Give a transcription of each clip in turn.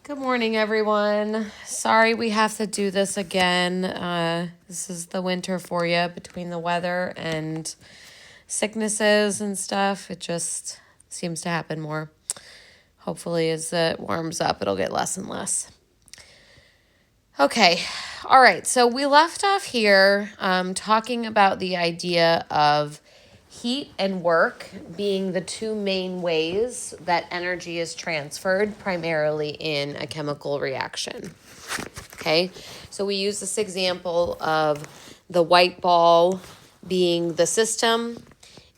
Good morning, everyone. Sorry we have to do this again. This is the winter for you between the weather and sicknesses and stuff. It just seems to happen more. Hopefully, as it warms up, it'll get less and less. Okay, all right. So we left off here talking about the idea of heat and work being the two main ways that energy is transferred, primarily in a chemical reaction. Okay, so we use this example of the white ball being the system,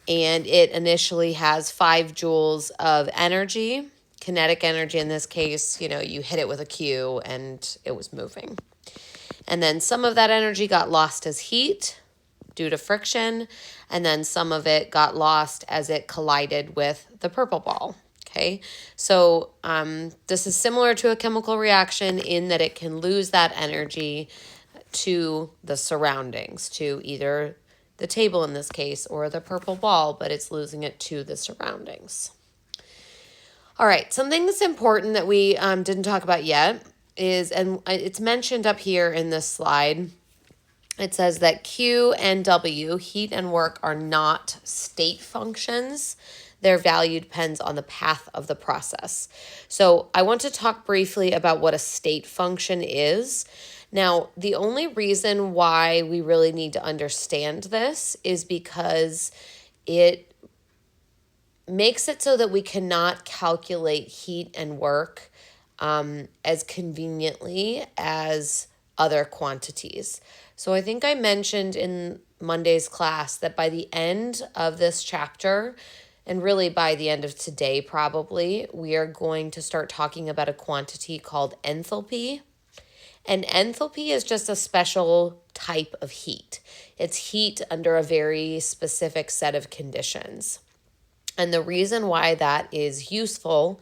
and it initially has 5 joules of energy, kinetic energy in this case. You hit it with a cue and it was moving. And then some of that energy got lost as heat due to friction, and then some of it got lost as it collided with the purple ball. Okay, so this is similar to a chemical reaction in that it can lose that energy to the surroundings, to either the table in this case or the purple ball, but it's losing it to the surroundings. All right, something that's important that we didn't talk about yet is, and it's mentioned up here in this slide, it says that Q and W, heat and work, are not state functions. Their value depends on the path of the process. So I want to talk briefly about what a state function is. Now, the only reason why we really need to understand this is because it makes it so that we cannot calculate heat and work as conveniently as other quantities. So I think I mentioned in Monday's class that by the end of this chapter, and really by the end of today probably, we are going to start talking about a quantity called enthalpy. And enthalpy is just a special type of heat. It's heat under a very specific set of conditions. And the reason why that is useful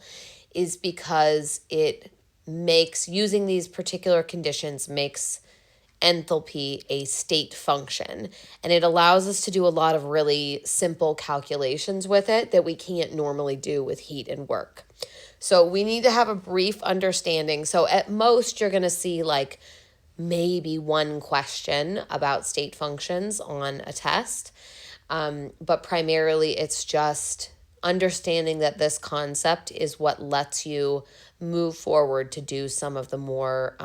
is because it makes, using these particular conditions, makes enthalpy a state function. And it allows us to do a lot of really simple calculations with it that we can't normally do with heat and work. So we need to have a brief understanding. So at most, you're going to see like maybe one question about state functions on a test. But primarily, it's just understanding that this concept is what lets you move forward to do some of the more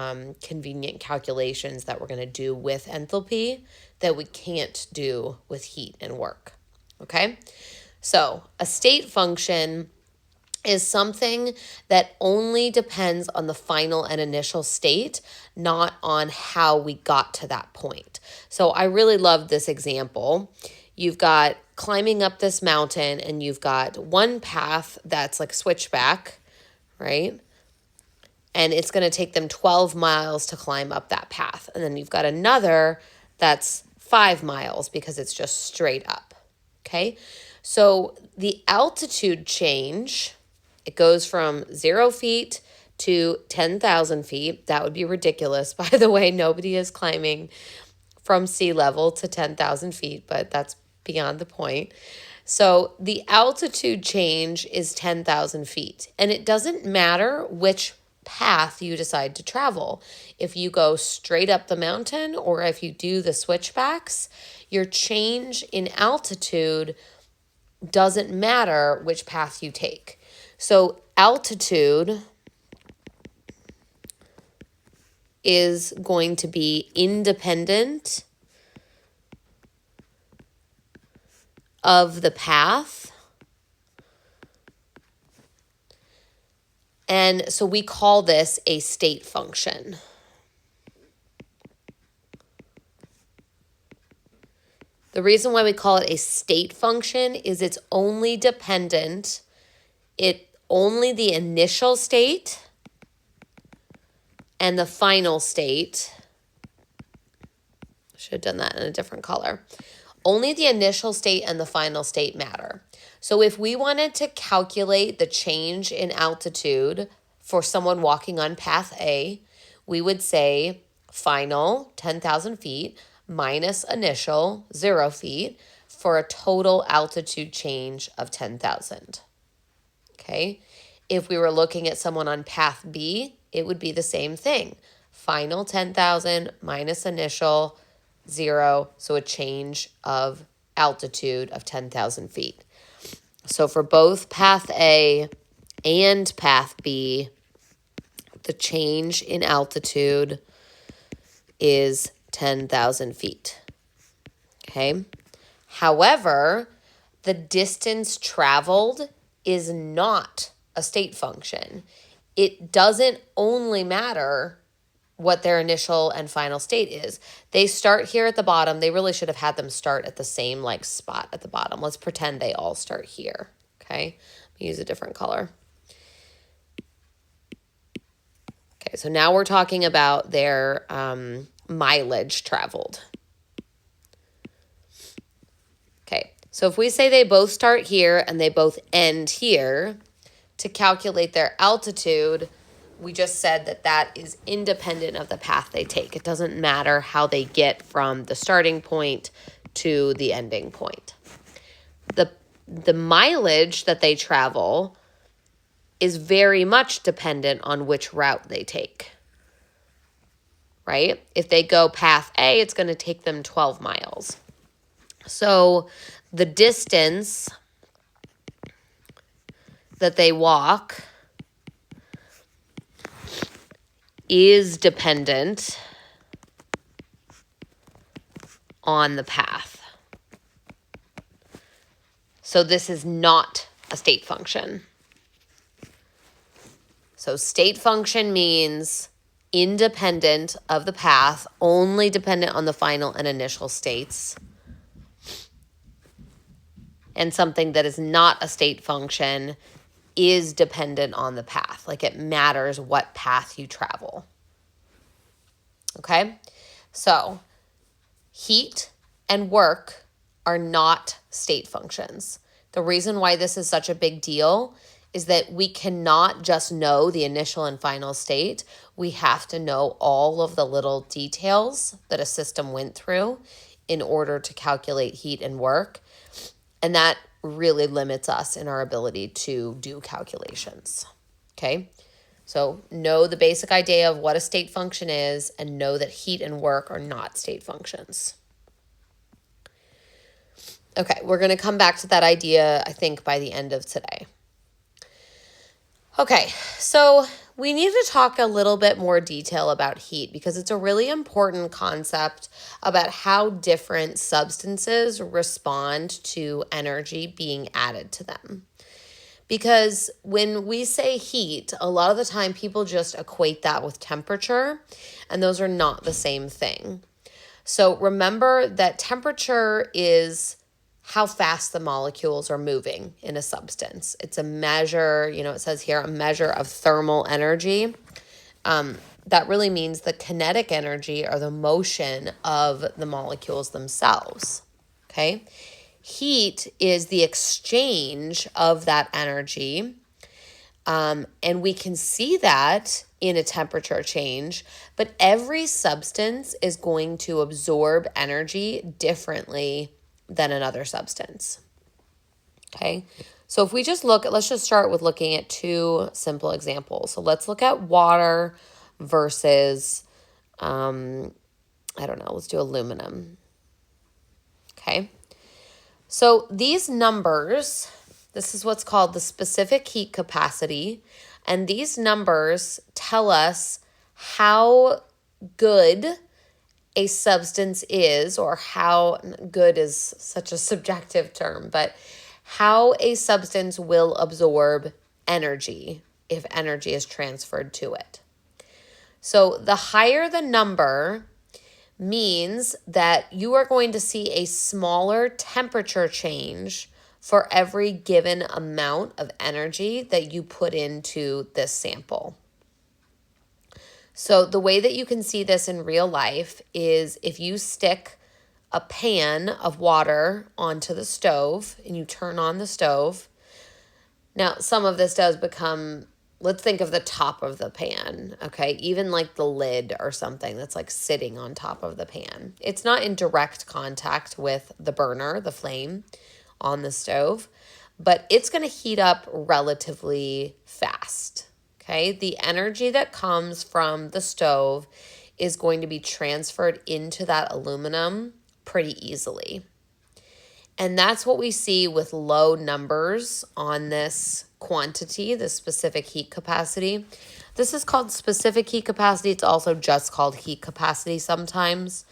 convenient calculations that we're going to do with enthalpy that we can't do with heat and work. Okay? So a state function is something that only depends on the final and initial state, not on how we got to that point. So I really love this example. You've got climbing up this mountain and you've got one path that's like switchback, right? And it's going to take them 12 miles to climb up that path. And then you've got another that's 5 miles because it's just straight up, okay? So the altitude change, it goes from 0 feet to 10,000 feet. That would be ridiculous. By the way, nobody is climbing from sea level to 10,000 feet, but that's beyond the point. So the altitude change is 10,000 feet. And it doesn't matter which path you decide to travel. If you go straight up the mountain or if you do the switchbacks, your change in altitude doesn't matter which path you take. So altitude is going to be independent of the path. And so we call this a state function. The reason why we call it a state function is it's only dependent, only the initial state and the final state. Should have done that in a different color. Only the initial state and the final state matter. So if we wanted to calculate the change in altitude for someone walking on path A, we would say final, 10,000 feet, minus initial, 0 feet, for a total altitude change of 10,000. Okay? If we were looking at someone on path B, it would be the same thing. Final 10,000 minus initial 0, so a change of altitude of 10,000 feet. So for both path A and path B, the change in altitude is 10,000 feet. Okay? However, the distance traveled is not a state function. It doesn't only matter what their initial and final state is. They start here at the bottom. They really should have had them start at the same spot at the bottom. Let's pretend they all start here. Okay? Let me use a different color. Okay, so now we're talking about their mileage traveled. Okay, so if we say they both start here and they both end here, to calculate their altitude, we just said that that is independent of the path they take. It doesn't matter how they get from the starting point to the ending point. The mileage that they travel is very much dependent on which route they take, right? If they go path A, it's going to take them 12 miles. So the distance that they walk is dependent on the path. So this is not a state function. So state function means independent of the path, only dependent on the final and initial states. And something that is not a state function is dependent on the path. Like it matters what path you travel. Okay? So heat and work are not state functions. The reason why this is such a big deal is that we cannot just know the initial and final state. We have to know all of the little details that a system went through in order to calculate heat and work. And that really limits us in our ability to do calculations. Okay? So know the basic idea of what a state function is and know that heat and work are not state functions. Okay, we're going to come back to that idea, I think, by the end of today. Okay, so we need to talk a little bit more detail about heat because it's a really important concept about how different substances respond to energy being added to them. Because when we say heat, a lot of the time people just equate that with temperature, and those are not the same thing. So remember that temperature is how fast the molecules are moving in a substance. It's a measure, it says here, a measure of thermal energy. That really means the kinetic energy or the motion of the molecules themselves, okay? Heat is the exchange of that energy, and we can see that in a temperature change, but every substance is going to absorb energy differently than another substance. Okay, so if we just let's just start with looking at two simple examples. So let's look at water versus, let's do aluminum. Okay, so these numbers, this is what's called the specific heat capacity, and these numbers tell us how good a substance is, or how good is such a subjective term, but how a substance will absorb energy if energy is transferred to it. So the higher the number means that you are going to see a smaller temperature change for every given amount of energy that you put into this sample. So the way that you can see this in real life is if you stick a pan of water onto the stove and you turn on the stove. Now, some of this does become, let's think of the top of the pan, okay? Even like the lid or something that's like sitting on top of the pan. It's not in direct contact with the burner, the flame on the stove, but it's going to heat up relatively fast, Okay, the energy that comes from the stove is going to be transferred into that aluminum pretty easily. And that's what we see with low numbers on this quantity, this specific heat capacity. This is called specific heat capacity. It's also just called heat capacity sometimes.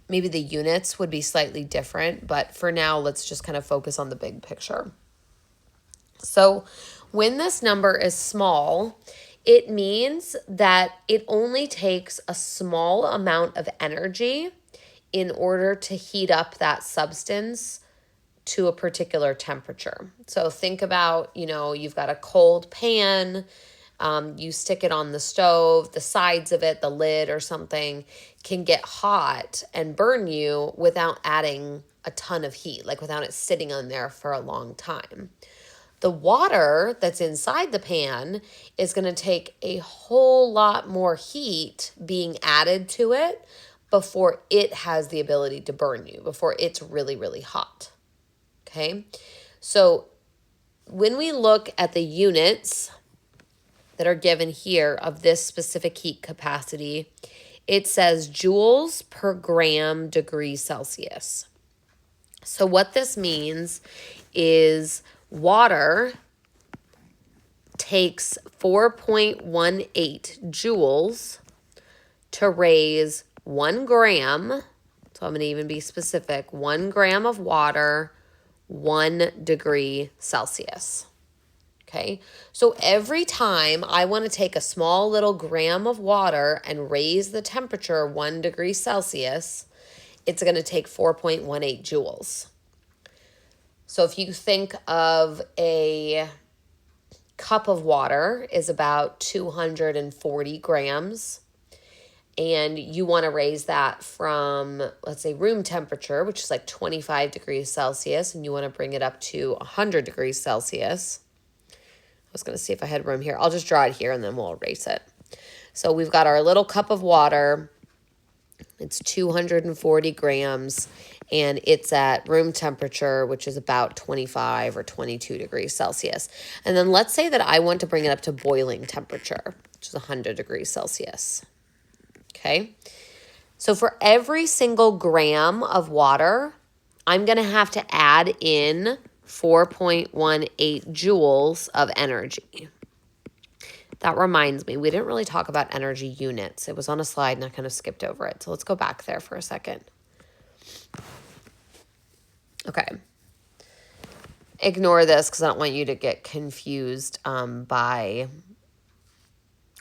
Maybe the units would be slightly different, but for now, let's just kind of focus on the big picture. So when this number is small, it means that it only takes a small amount of energy in order to heat up that substance to a particular temperature. So think about, you've got a cold pan, you stick it on the stove, the sides of it, the lid or something can get hot and burn you without adding a ton of heat, like without it sitting on there for a long time. The water that's inside the pan is going to take a whole lot more heat being added to it before it has the ability to burn you, before it's really, really hot. Okay, so when we look at the units that are given here of this specific heat capacity, it says joules per gram degree Celsius. So what this means is water takes 4.18 joules to raise 1 gram. So I'm going to even be specific. 1 gram of water, 1 degree Celsius. Okay, so every time I want to take a small little gram of water and raise the temperature 1 degree Celsius, it's going to take 4.18 joules. So if you think of a cup of water is about 240 grams, and you want to raise that from, let's say, room temperature, which is like 25 degrees Celsius, and you want to bring it up to 100 degrees Celsius. I was going to see if I had room here. I'll just draw it here and then we'll erase it. So we've got our little cup of water. It's 240 grams, and it's at room temperature, which is about 25 or 22 degrees Celsius. And then let's say that I want to bring it up to boiling temperature, which is 100 degrees Celsius. Okay, so for every single gram of water, I'm going to have to add in 4.18 joules of energy. That reminds me, we didn't really talk about energy units. It was on a slide and I kind of skipped over it. So let's go back there for a second. Okay. Ignore this because I don't want you to get confused by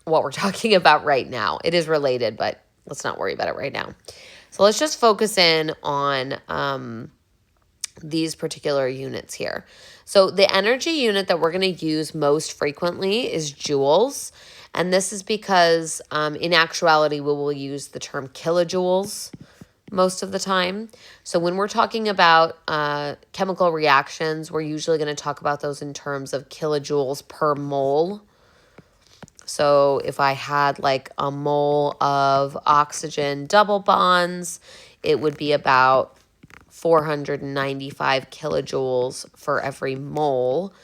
what we're talking about right now. It is related, but let's not worry about it right now. So let's just focus in on these particular units here. So the energy unit that we're going to use most frequently is joules. And this is because in actuality, we will use the term kilojoules most of the time. So when we're talking about chemical reactions, we're usually going to talk about those in terms of kilojoules per mole. So if I had like a mole of oxygen double bonds, it would be about 495 kilojoules for every mole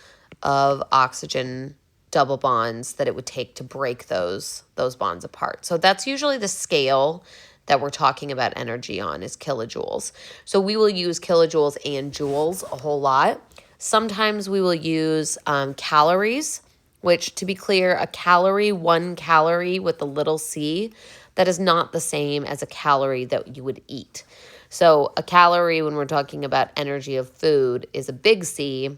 of oxygen double bonds that it would take to break those bonds apart. So that's usually the scale that we're talking about energy on, is kilojoules. So we will use kilojoules and joules a whole lot. Sometimes we will use calories, which, to be clear, a calorie, 1 calorie with a little c, that is not the same as a calorie that you would eat. So a calorie, when we're talking about energy of food, is a big C,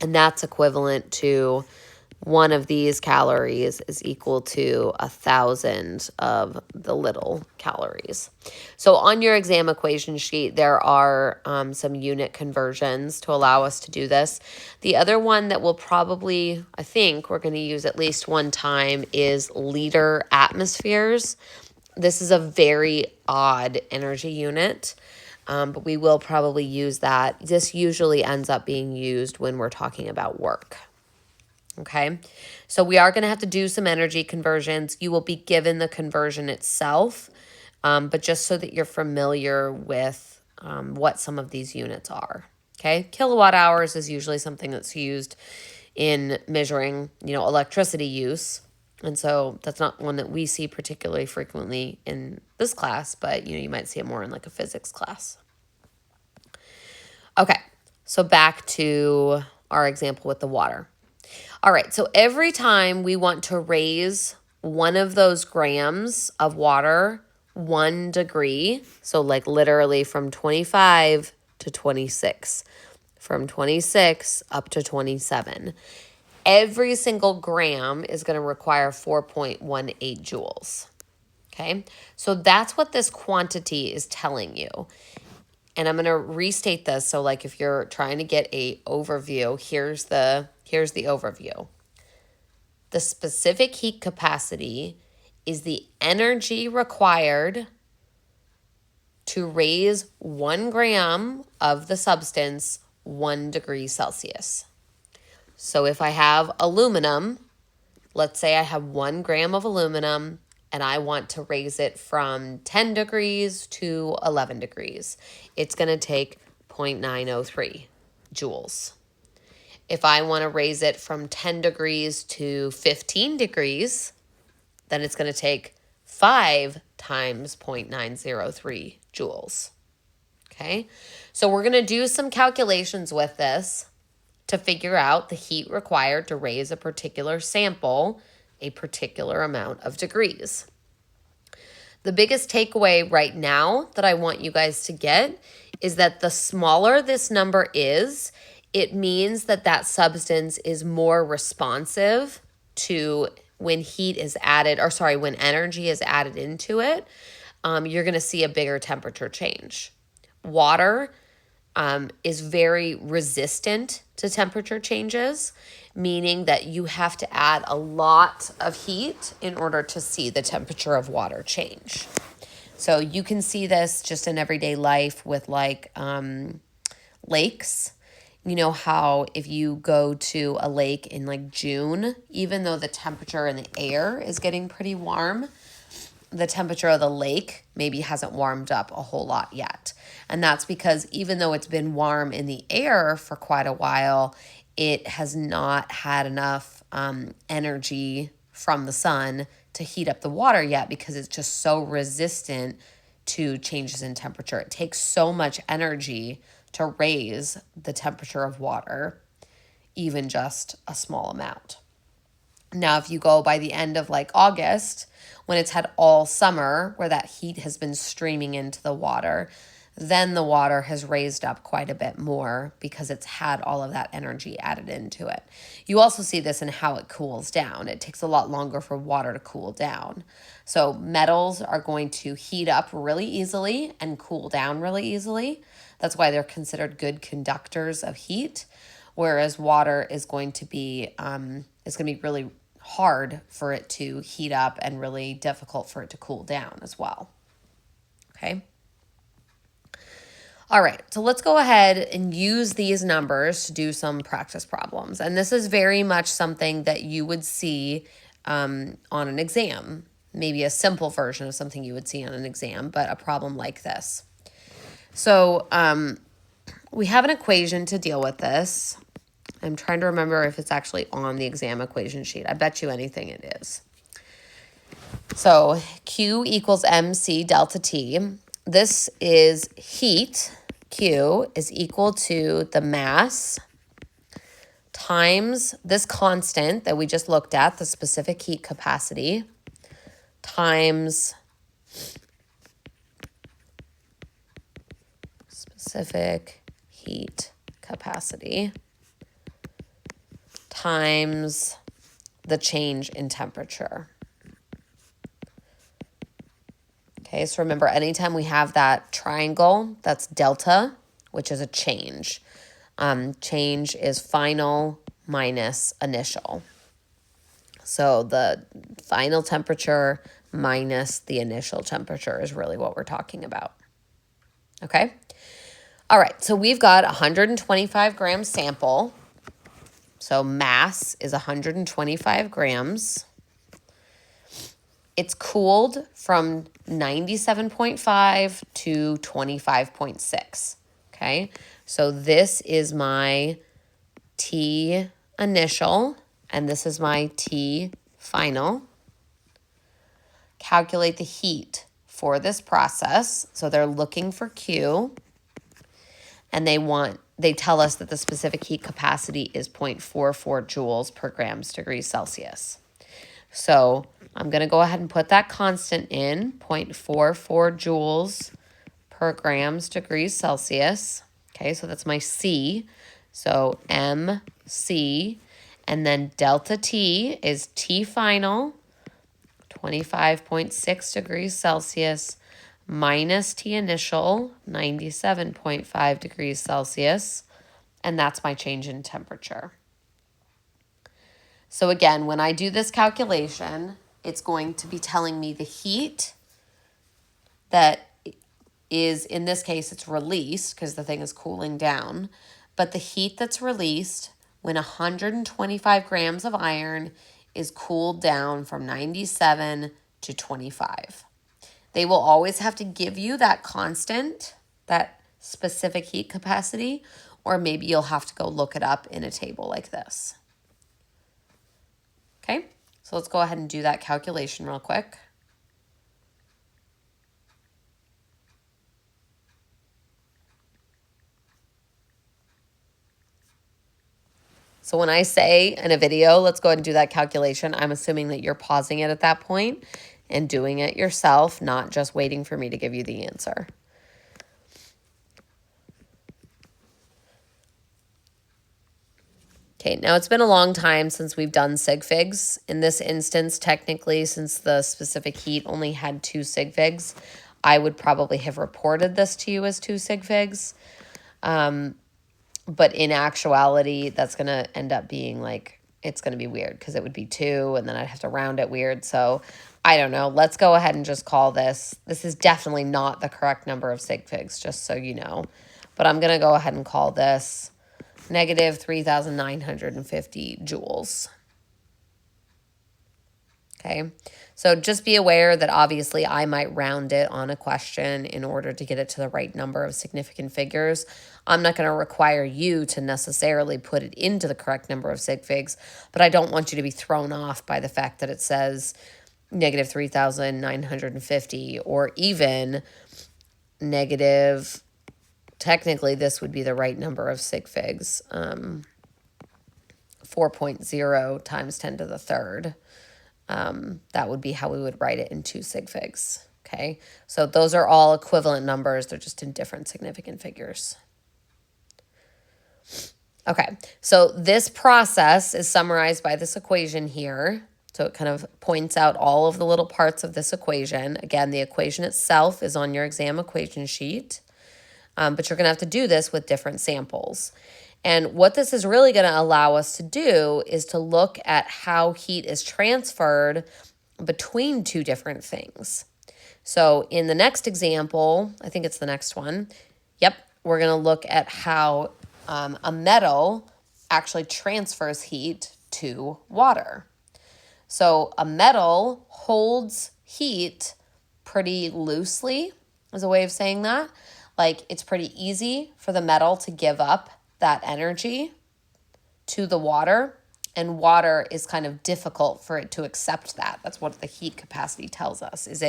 and that's equivalent to 1 of these calories is equal to 1,000 of the little calories. So on your exam equation sheet, there are some unit conversions to allow us to do this. The other one that we'll probably, I think we're going to use at least one time, is liter atmospheres. This is a very odd energy unit, but we will probably use that. This usually ends up being used when we're talking about work. Okay, so we are going to have to do some energy conversions. You will be given the conversion itself, but just so that you're familiar with what some of these units are. Okay, kilowatt hours is usually something that's used in measuring, electricity use. And so that's not one that we see particularly frequently in this class, but, you might see it more in like a physics class. Okay, so back to our example with the water. All right, so every time we want to raise one of those grams of water 1 degree, so like literally from 25 to 26, from 26 up to 27, every single gram is going to require 4.18 joules. Okay, so that's what this quantity is telling you. And I'm going to restate this. So like if you're trying to get a overview, here's the overview. The specific heat capacity is the energy required to raise 1 gram of the substance 1 degree Celsius. So if I have aluminum, let's say I have 1 gram of aluminum and I want to raise it from 10 degrees to 11 degrees. It's going to take 0.903 joules. If I want to raise it from 10 degrees to 15 degrees, then it's going to take 5 times 0.903 joules. Okay, so we're going to do some calculations with this to figure out the heat required to raise a particular sample a particular amount of degrees. The biggest takeaway right now that I want you guys to get is that the smaller this number is, it means that that substance is more responsive to when heat is added, when energy is added into it, you're going to see a bigger temperature change. Water is very resistant to temperature changes, meaning that you have to add a lot of heat in order to see the temperature of water change. So you can see this just in everyday life with like lakes. You know how if you go to a lake in like June, even though the temperature in the air is getting pretty warm, the temperature of the lake maybe hasn't warmed up a whole lot yet. And that's because even though it's been warm in the air for quite a while, it has not had enough energy from the sun to heat up the water yet because it's just so resistant to changes in temperature. It takes so much energy to raise the temperature of water, even just a small amount. Now, if you go by the end of like August, when it's had all summer where that heat has been streaming into the water, then the water has raised up quite a bit more because it's had all of that energy added into it. You also see this in how it cools down. It takes a lot longer for water to cool down. So metals are going to heat up really easily and cool down really easily. That's why they're considered good conductors of heat, whereas water is going to be really hard for it to heat up and really difficult for it to cool down as well. Okay. All right, so let's go ahead and use these numbers to do some practice problems. And this is very much something that you would see on an exam, maybe a simple version of something you would see on an exam, but a problem like this. So we have an equation to deal with this. I'm trying to remember if it's actually on the exam equation sheet. I bet you anything it is. So Q equals MC delta T. This is heat. Q is equal to the mass times this constant that we just looked at, the specific heat capacity, times specific heat capacity, times the change in temperature. Okay, so remember, anytime we have that triangle, that's delta, which is a change. Change is final minus initial. So the final temperature minus the initial temperature is really what we're talking about. Okay? All right, so we've got a 125 gram sample. So mass is 125 grams. It's cooled from 97.5 to 25.6, okay? So this is my T initial, and this is my T final. Calculate the heat for this process. So they're looking for Q, and they tell us that the specific heat capacity is 0.44 joules per grams degrees Celsius. So I'm going to go ahead and put that constant in, 0.44 joules per grams degrees Celsius. Okay, so that's my C. So MC, and then delta T is T final, 25.6 degrees Celsius, minus T initial, 97.5 degrees Celsius, and that's my change in temperature. So again, when I do this calculation, it's going to be telling me the heat that is, in this case, it's released because the thing is cooling down, but the heat that's released when 125 grams of iron is cooled down from 97 to 25. They will always have to give you that constant, that specific heat capacity, or maybe you'll have to go look it up in a table like this. Okay, so let's go ahead and do that calculation real quick. So when I say in a video, let's go ahead and do that calculation, I'm assuming that you're pausing it at that point and doing it yourself, not just waiting for me to give you the answer. Okay, now it's been a long time since we've done sig figs. In this instance, technically, since the specific heat only had 2 sig figs, I would probably have reported this to you as 2 sig figs. But in actuality, that's going to end up being like, it's going to be weird because it would be 2 and then I'd have to round it weird. So I don't know. Let's go ahead and just call this. This is definitely not the correct number of sig figs, just so you know. But I'm going to go ahead and call this negative 3,950 joules. Okay, so just be aware that obviously I might round it on a question in order to get it to the right number of significant figures. I'm not going to require you to necessarily put it into the correct number of sig figs, but I don't want you to be thrown off by the fact that it says negative 3,950 or even negative, technically this would be the right number of sig figs, 4.0 times 10 to the third. That would be how we would write it in 2 sig figs. Okay, so those are all equivalent numbers. They're just in different significant figures. Okay, so this process is summarized by this equation here. So it kind of points out all of the little parts of this equation. Again, the equation itself is on your exam equation sheet, but you're going to have to do this with different samples. And what this is really going to allow us to do is to look at how heat is transferred between 2 different things. So in the next example, I think it's the next one, yep, we're going to look at how a metal actually transfers heat to water. So a metal holds heat pretty loosely, is a way of saying that. Like it's pretty easy for the metal to give up that energy to the water, and water is kind of difficult for it to accept that. That's what the heat capacity tells us, is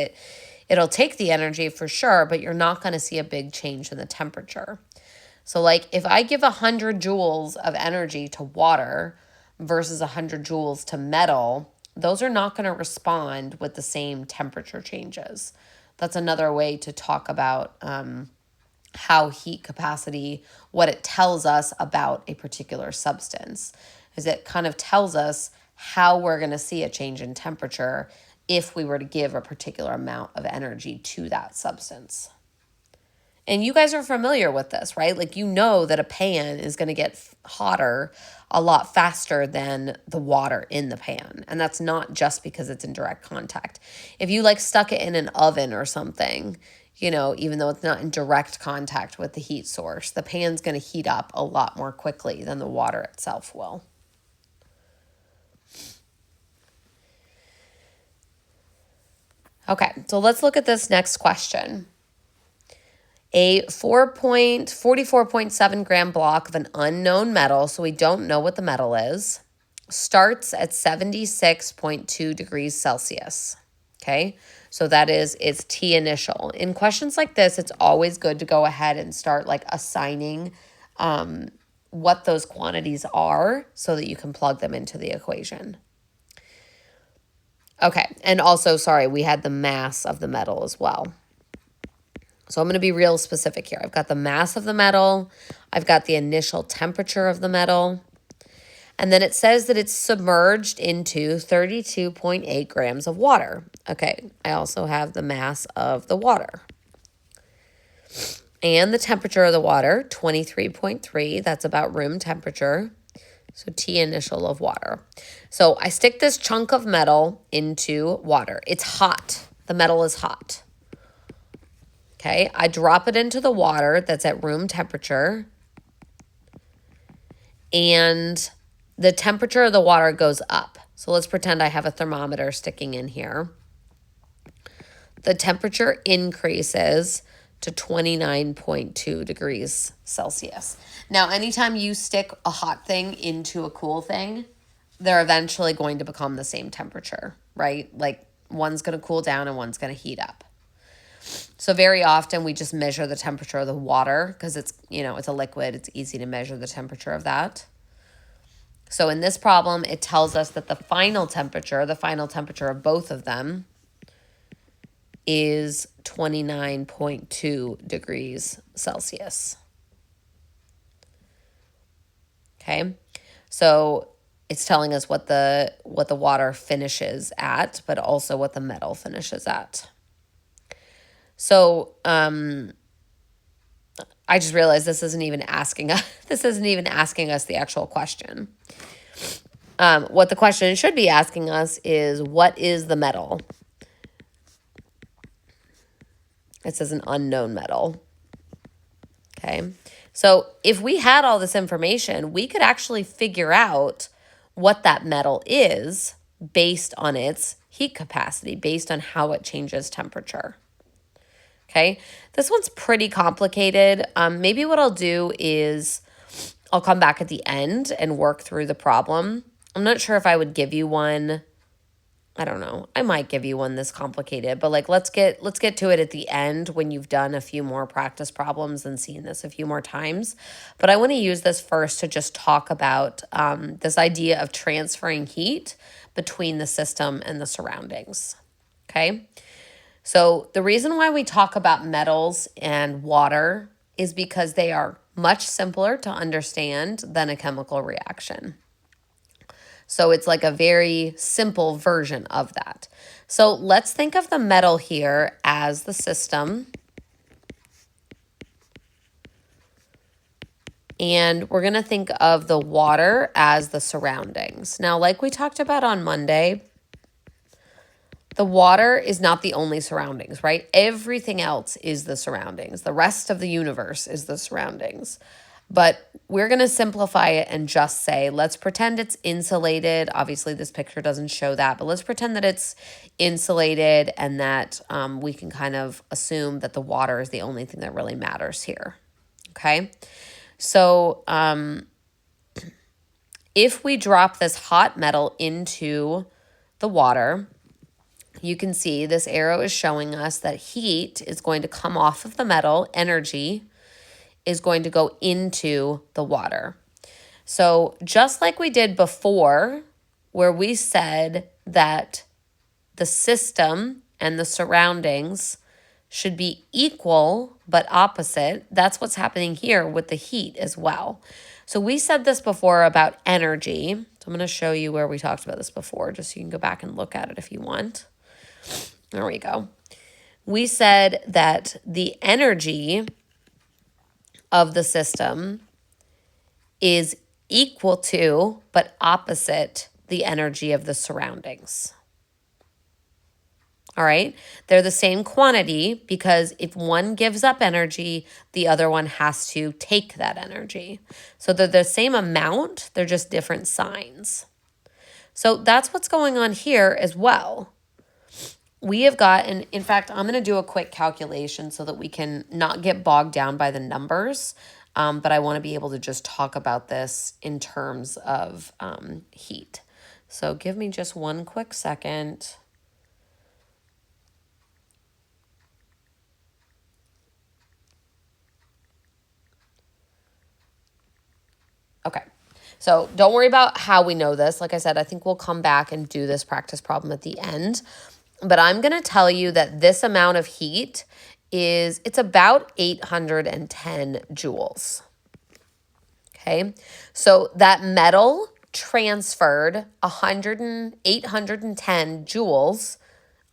it'll take the energy for sure, but you're not going to see a big change in the temperature. So like if I give 100 joules of energy to water versus 100 joules to metal, those are not going to respond with the same temperature changes. That's another way to talk about how heat capacity, what it tells us about a particular substance, is it kind of tells us how we're going to see a change in temperature if we were to give a particular amount of energy to that substance. And you guys are familiar with this, right? Like, you know that a pan is going to get hotter a lot faster than the water in the pan. And that's not just because it's in direct contact. If you like stuck it in an oven or something, you know, even though it's not in direct contact with the heat source, the pan's going to heat up a lot more quickly than the water itself will. Okay, so let's look at this next question. A 44.7 gram block of an unknown metal, so we don't know what the metal is, starts at 76.2 degrees Celsius. Okay, so that is its T initial. In questions like this, it's always good to go ahead and start like assigning what those quantities are so that you can plug them into the equation. Okay, and also, sorry, we had the mass of the metal as well. So I'm going to be real specific here. I've got the mass of the metal. I've got the initial temperature of the metal. And then it says that it's submerged into 32.8 grams of water. Okay, I also have the mass of the water. And the temperature of the water, 23.3. That's about room temperature. So T initial of water. So I stick this chunk of metal into water. It's hot. The metal is hot. Okay, I drop it into the water that's at room temperature. And the temperature of the water goes up. So let's pretend I have a thermometer sticking in here. The temperature increases to 29.2 degrees Celsius. Now, anytime you stick a hot thing into a cool thing, they're eventually going to become the same temperature, right? Like one's going to cool down and one's going to heat up. So very often we just measure the temperature of the water because it's, it's a liquid. It's easy to measure the temperature of that. So in this problem, it tells us that the final temperature of both of them is 29.2 degrees Celsius. Okay. So it's telling us what the water finishes at, but also what the metal finishes at. So I just realized this isn't even asking us the actual question. What the question should be asking us is, what is the metal? It says an unknown metal. Okay. So if we had all this information, we could actually figure out what that metal is based on its heat capacity, based on how it changes temperature. Okay, this one's pretty complicated. Maybe what I'll do is I'll come back at the end and work through the problem. I'm not sure if I would give you one. I don't know. I might give you one this complicated, but like let's get to it at the end when you've done a few more practice problems and seen this a few more times. But I want to use this first to just talk about this idea of transferring heat between the system and the surroundings. Okay. So the reason why we talk about metals and water is because they are much simpler to understand than a chemical reaction. So it's like a very simple version of that. So let's think of the metal here as the system. And we're going to think of the water as the surroundings. Now, like we talked about on Monday, the water is not the only surroundings, right? Everything else is the surroundings. The rest of the universe is the surroundings. But we're going to simplify it and just say, let's pretend it's insulated. Obviously, this picture doesn't show that, but let's pretend that it's insulated and that we can kind of assume that the water is the only thing that really matters here. Okay? So if we drop this hot metal into the water, you can see this arrow is showing us that heat is going to come off of the metal, energy is going to go into the water. So just like we did before, where we said that the system and the surroundings should be equal but opposite, that's what's happening here with the heat as well. So we said this before about energy. So I'm going to show you where we talked about this before, just so you can go back and look at it if you want. There we go. We said that the energy of the system is equal to, but opposite, the energy of the surroundings. All right? They're the same quantity because if one gives up energy, the other one has to take that energy. So they're the same amount, they're just different signs. So that's what's going on here as well. we have got, and in fact, I'm going to do a quick calculation so that we can not get bogged down by the numbers. But I want to be able to just talk about this in terms of heat. So give me just one quick second. Okay. So don't worry about how we know this. Like I said, I think we'll come back and do this practice problem at the end. But I'm going to tell you that this amount of heat it's about 810 joules. Okay. So that metal transferred 810 joules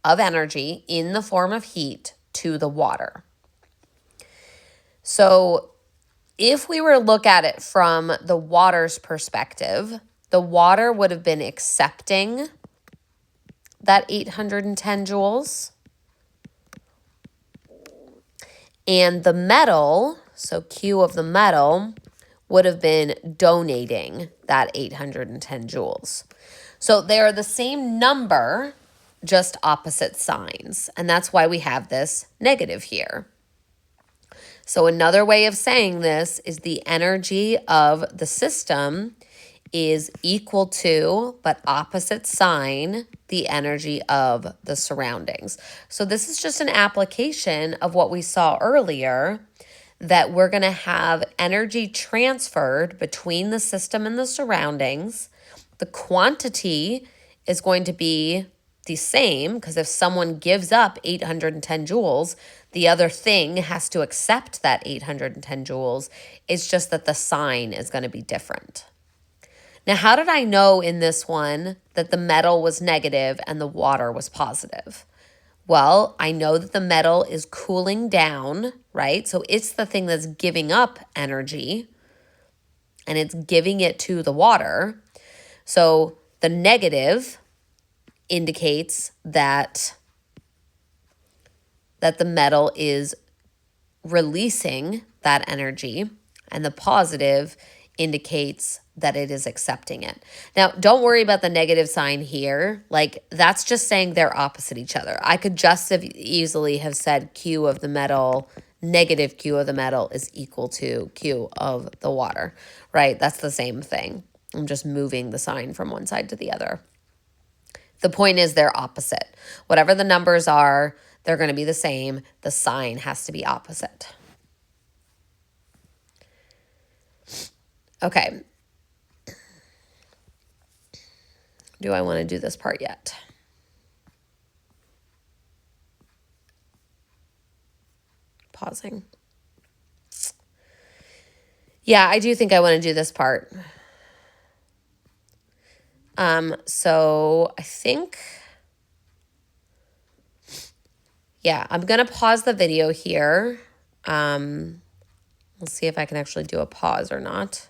of energy in the form of heat to the water. So if we were to look at it from the water's perspective, the water would have been accepting that 810 joules. And the metal, so Q of the metal, would have been donating that 810 joules. So they are the same number, just opposite signs. And that's why we have this negative here. So another way of saying this is the energy of the system is equal to, but opposite sign, the energy of the surroundings. So this is just an application of what we saw earlier, that we're going to have energy transferred between the system and the surroundings. The quantity is going to be the same, because if someone gives up 810 joules, the other thing has to accept that 810 joules. It's just that the sign is going to be different. Now, how did I know in this one that the metal was negative and the water was positive? Well, I know that the metal is cooling down, right? So it's the thing that's giving up energy, and it's giving it to the water. So the negative indicates that the metal is releasing that energy, and the positive indicates that it is accepting it. Now, don't worry about the negative sign here. Like, that's just saying they're opposite each other. I could just have easily have said Q of the metal, negative Q of the metal is equal to Q of the water, right? That's the same thing. I'm just moving the sign from one side to the other. The point is they're opposite. Whatever the numbers are, they're going to be the same. The sign has to be opposite. Okay. Do I want to do this part yet? Pausing. Yeah, I do think I want to do this part. So I think, yeah, I'm going to pause the video here. We'll see if I can actually do a pause or not.